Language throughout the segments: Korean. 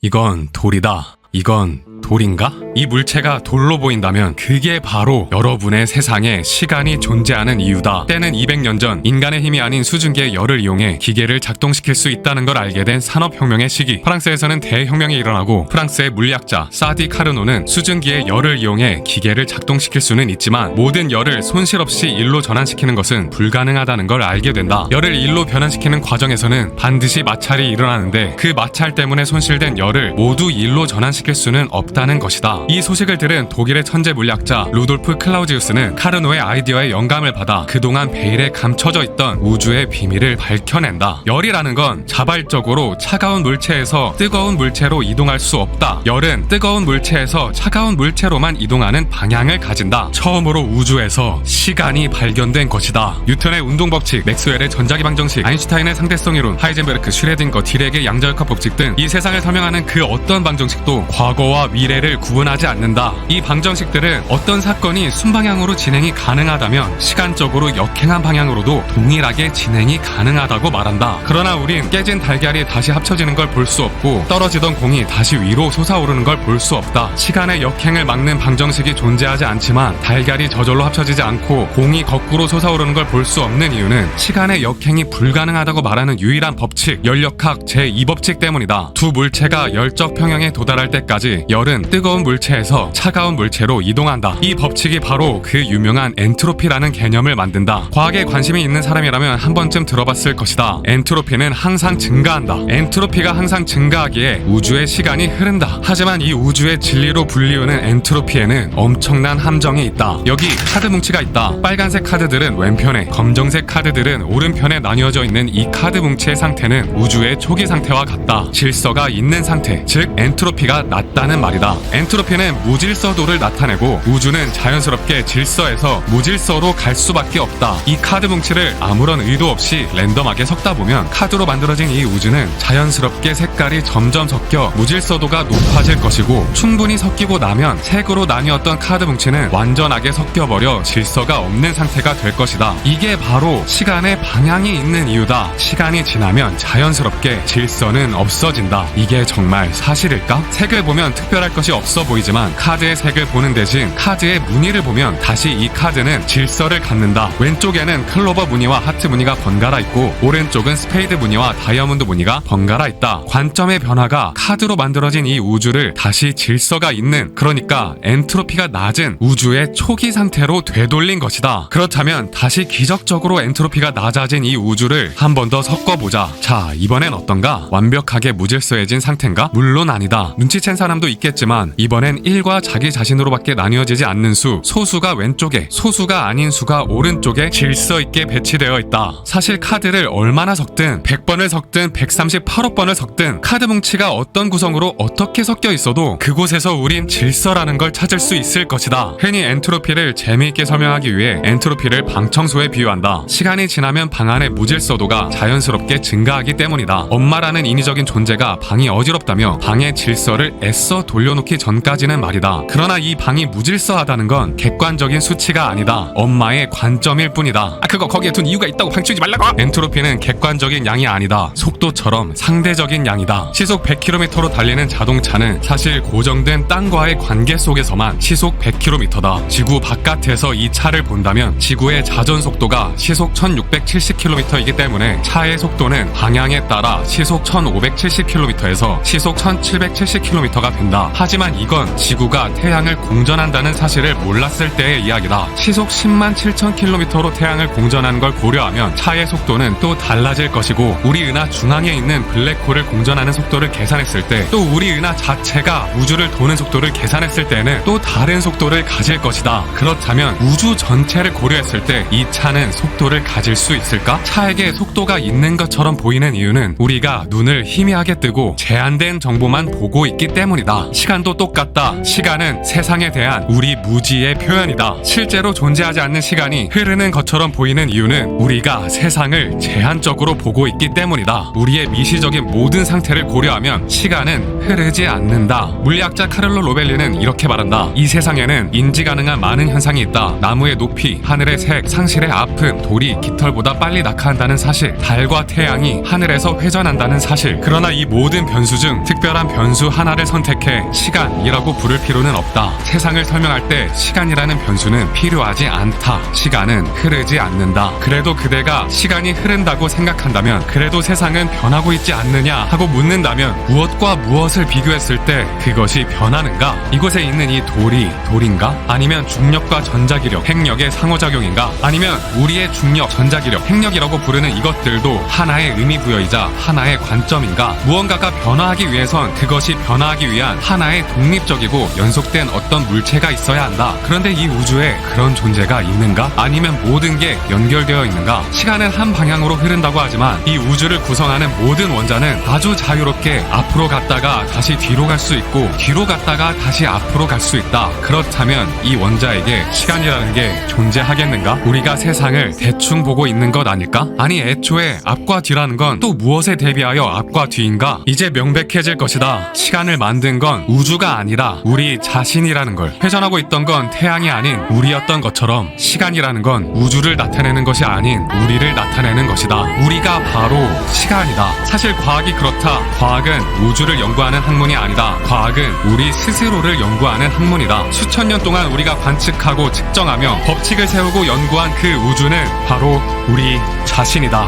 이건 돌이다. 이건 돌인가? 이 물체가 돌로 보인다면 그게 바로 여러분의 세상에 시간이 존재하는 이유다. 때는 200년 전 인간의 힘이 아닌 수증기의 열을 이용해 기계를 작동시킬 수 있다는 걸 알게 된 산업혁명의 시기. 프랑스에서는 대혁명이 일어나고 프랑스의 물리학자 사디 카르노는 수증기의 열을 이용해 기계를 작동시킬 수는 있지만 모든 열을 손실 없이 일로 전환시키는 것은 불가능하다는 걸 알게 된다. 열을 일로 변환시키는 과정에서는 반드시 마찰이 일어나는데 그 마찰 때문에 손실된 열을 모두 일로 전환시킬 수는 없다는 것이다. 이 소식을 들은 독일의 천재 물리학자 루돌프 클라우지우스는 카르노의 아이디어에 영감을 받아 그동안 베일에 감춰져 있던 우주의 비밀을 밝혀낸다. 열이라는 건 자발적으로 차가운 물체에서 뜨거운 물체로 이동할 수 없다. 열은 뜨거운 물체에서 차가운 물체로만 이동하는 방향을 가진다. 처음으로 우주에서 시간이 발견된 것이다. 뉴턴의 운동법칙, 맥스웰의 전자기 방정식, 아인슈타인의 상대성 이론, 하이젠베르크, 슈레딩거, 디렉의 양자역학 법칙 등 이 세상을 설명하는 그 어떤 방정식도 과거와 미래를 구분하지 않는다. 이 방정식들은 어떤 사건이 순방향으로 진행이 가능하다면 시간적으로 역행한 방향으로도 동일하게 진행이 가능하다고 말한다. 그러나 우린 깨진 달걀이 다시 합쳐지는 걸 볼 수 없고 떨어지던 공이 다시 위로 솟아오르는 걸 볼 수 없다. 시간의 역행을 막는 방정식이 존재하지 않지만 달걀이 저절로 합쳐지지 않고 공이 거꾸로 솟아오르는 걸 볼 수 없는 이유는 시간의 역행이 불가능하다고 말하는 유일한 법칙, 열역학 제2법칙 때문이다. 두 물체가 열적 평형에 도달할 때까지 열은 뜨거운 물체에서 차가운 물체로 이동한다. 이 법칙이 바로 그 유명한 엔트로피라는 개념을 만든다. 과학에 관심이 있는 사람이라면 한 번쯤 들어봤을 것이다. 엔트로피는 항상 증가한다. 엔트로피가 항상 증가하기에 우주의 시간이 흐른다. 하지만 이 우주의 진리로 불리우는 엔트로피에는 엄청난 함정이 있다. 여기 카드 뭉치가 있다. 빨간색 카드들은 왼편에, 검정색 카드들은 오른편에 나뉘어져 있는 이 카드 뭉치의 상태는 우주의 초기 상태와 같다. 질서가 있는 상태, 즉 엔트로피가 낮다는 말이다. 엔트로피는 무질서도를 나타내고 우주는 자연스럽게 질서에서 무질서로 갈 수밖에 없다. 이 카드 뭉치를 아무런 의도 없이 랜덤하게 섞다 보면 카드로 만들어진 이 우주는 자연스럽게 색깔이 점점 섞여 무질서도가 높아질 것이고 충분히 섞이고 나면 색으로 나뉘었던 카드 뭉치는 완전하게 섞여버려 질서가 없는 상태가 될 것이다. 이게 바로 시간의 방향이 있는 이유다. 시간이 지나면 자연스럽게 질서는 없어진다. 이게 정말 사실일까? 색을 보면 특별할 것이 없어 보이지만 카드의 색을 보는 대신 카드의 무늬를 보면 다시 이 카드는 질서를 갖는다. 왼쪽에는 클로버 무늬와 하트 무늬가 번갈아 있고 오른쪽은 스페이드 무늬와 다이아몬드 무늬가 번갈아 있다. 관점의 변화가 카드로 만들어진 이 우주를 다시 질서가 있는, 그러니까 엔트로피가 낮은 우주의 초기 상태로 되돌린 것이다. 그렇다면 다시 기적적으로 엔트로피가 낮아진 이 우주를 한 번 더 섞어보자. 자, 이번엔 어떤가? 완벽하게 무질서해진 상태인가? 물론 아니다. 눈치챈 사람도 있겠지만 이번엔 1과 자기 자신으로밖에 나뉘어지지 않는 수, 소수가 왼쪽에, 소수가 아닌 수가 오른쪽에 질서 있게 배치되어 있다. 사실 카드를 얼마나 섞든 100번을 섞든 138억 번을 섞든 카드 뭉치가 어떤 구성으로 어떻게 섞여 있어도 그곳에서 우린 질서라는 걸 찾을 수 있을 것이다. 흔히 엔트로피를 재미있게 설명하기 위해 엔트로피를 방청소에 비유한다. 시간이 지나면 방 안의 무질서도가 자연스럽게 증가하기 때문이다. 엄마라는 인위적인 존재가 방이 어지럽다며 방의 질서를 애써 돌려놓기 전까지는 말이다. 그러나 이 방이 무질서하다는 건 객관적인 수치가 아니다. 엄마의 관점일 뿐이다. 그거 거기에 둔 이유가 있다고 방치우지 말라고! 엔트로피는 객관적인 양이 아니다. 속도처럼 상대적인 양이다. 시속 100km로 달리는 자동차는 사실 고정된 땅과의 관계 속에서만 시속 100km다. 지구 바깥에서 이 차를 본다면 지구의 자전 속도가 시속 1670km이기 때문에 차의 속도는 방향에 따라 시속 1570km에서 시속 1770km가 된다. 하지만 이건 지구가 태양을 공전한다는 사실을 몰랐을 때의 이야기다. 시속 10만 7천 km로 태양을 공전하는 걸 고려하면 차의 속도는 또 달라질 것이고 우리 은하 중앙에 있는 블랙홀을 공전하는 속도를 계산했을 때 또 우리 은하 자체가 우주를 도는 속도를 계산했을 때는 또 다른 속도를 가질 것이다. 그렇다면 우주 전체를 고려했을 때 이 차는 속도를 가질 수 있을까? 차에게 속도가 있는 것처럼 보이는 이유는 우리가 눈을 희미하게 뜨고 제한된 정보만 보고 있기 때문이다. 시간도 똑같다. 시간은 세상에 대한 우리 무지의 표현이다. 실제로 존재하지 않는 시간이 흐르는 것처럼 보이는 이유는 우리가 세상을 제한적으로 보고 있기 때문이다. 우리의 미시적인 모든 상태를 고려하면 시간은 흐르지 않는다. 물리학자 카를로 로벨리는 이렇게 말한다. 이 세상에는 인지 가능한 많은 현상이 있다. 나무의 높이, 하늘의 색, 상실의 아픔, 돌이 깃털보다 빨리 낙하한다는 사실, 달과 태양이 하늘에서 회전한다는 사실. 그러나 이 모든 변수 중 특별한 변수 하나를 선택해 시간이라고 부를 필요는 없다. 세상을 설명할 때 시간이라는 변수는 필요하지 않다. 시간은 흐르지 않는다. 그래도 그대가 시간이 흐른다고 생각한다면, 그래도 세상은 변하고 있지 않느냐 하고 묻는다면, 무엇과 무엇을 비교했을 때 그것이 변하는가? 이곳에 있는 이 돌이 돌인가? 아니면 중력과 전자기력, 핵력의 상호작용인가? 아니면 우리의 중력, 전자기력, 핵력이라고 부르는 이것들도 하나의 의미부여이자 하나의 관점인가? 무언가가 변화하기 위해선 그것이 변화하기 위한 하나의 독립적이고 연속된 어떤 물체가 있어야 한다. 그런데 이 우주에 그런 존재가 있는가? 아니면 모든 게 연결되어 있는가? 시간은 한 방향으로 흐른다고 하지만 이 우주를 구성하는 모든 원자는 아주 자유롭게 앞으로 갔다가 다시 뒤로 갈 수 있고, 뒤로 갔다가 다시 앞으로 갈 수 있다. 그렇다면 이 원자에게 시간이라는 게 존재하겠는가? 우리가 세상을 대충 보고 있는 것 아닐까? 아니, 애초에 앞과 뒤라는 건 또 무엇에 대비하여 앞과 뒤인가? 이제 명백해질 것이다. 시간을 만든 건 우주가 아니라 우리 자신이라는 걸. 회전하고 있던 건 태양이 아닌 우리였던 것처럼, 시간이라는 건 우주를 나타내는 것이 아닌 우리를 나타내는 것이다. 우리가 바로 시간이다. 사실 과학이 그렇다. 과학은 우주를 연구하는 학문이 아니다. 과학은 우리 스스로를 연구하는 학문이다. 수천 년 동안 우리가 관측하고 측정하며 법칙을 세우고 연구한 그 우주는 바로 우리 자신이다.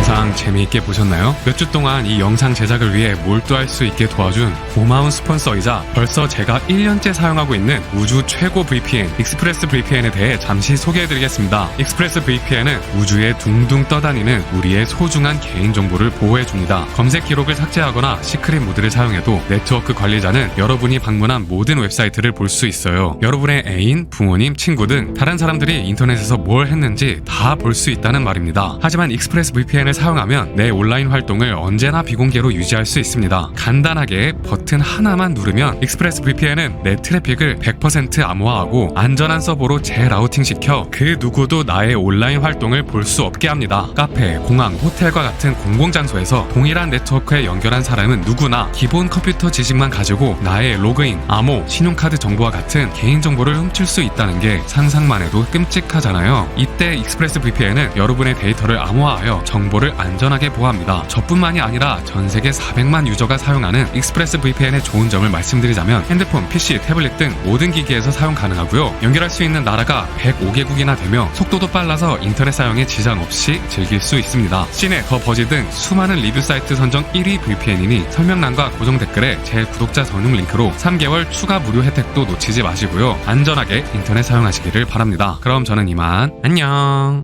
영상 재미있게 보셨나요? 몇 주 동안 이 영상 제작을 위해 몰두할 수 있게 도와준 고마운 스폰서이자 벌써 제가 1년째 사용하고 있는 우주 최고 VPN 익스프레스 VPN에 대해 잠시 소개해드리겠습니다. 익스프레스 VPN은 우주에 둥둥 떠다니는 우리의 소중한 개인정보를 보호해줍니다. 검색 기록을 삭제하거나 시크릿 모드를 사용해도 네트워크 관리자는 여러분이 방문한 모든 웹사이트를 볼 수 있어요. 여러분의 애인, 부모님, 친구 등 다른 사람들이 인터넷에서 뭘 했는지 다 볼 수 있다는 말입니다. 하지만 익스프레스 VPN을 사용하면 내 온라인 활동을 언제나 비공개로 유지할 수 있습니다. 간단하게 버튼 하나만 누르면 익스프레스 VPN은 내 트래픽을 100% 암호화하고 안전한 서버로 재라우팅시켜 그 누구도 나의 온라인 활동을 볼 수 없게 합니다. 카페, 공항, 호텔과 같은 공공장소에서 동일한 네트워크에 연결한 사람은 누구나 기본 컴퓨터 지식만 가지고 나의 로그인, 암호, 신용카드 정보와 같은 개인정보를 훔칠 수 있다는 게 상상만 해도 끔찍하잖아요. 이때 익스프레스 VPN은 여러분의 데이터를 암호화하여 정보를 안전하게 보호합니다. 저뿐만이 아니라 전 세계 400만 유저가 사용하는 익스프레스 VPN의 좋은 점을 말씀드리자면, 핸드폰, PC, 태블릿 등 모든 기기에서 사용 가능하고요. 연결할 수 있는 나라가 105개국이나 되며 속도도 빨라서 인터넷 사용에 지장 없이 즐길 수 있습니다. 시네, 더 버지 등 수많은 리뷰 사이트 선정 1위 VPN이니 설명란과 고정 댓글에 제 구독자 전용 링크로 3개월 추가 무료 혜택도 놓치지 마시고요. 안전하게 인터넷 사용하시기를 바랍니다. 그럼 저는 이만 안녕.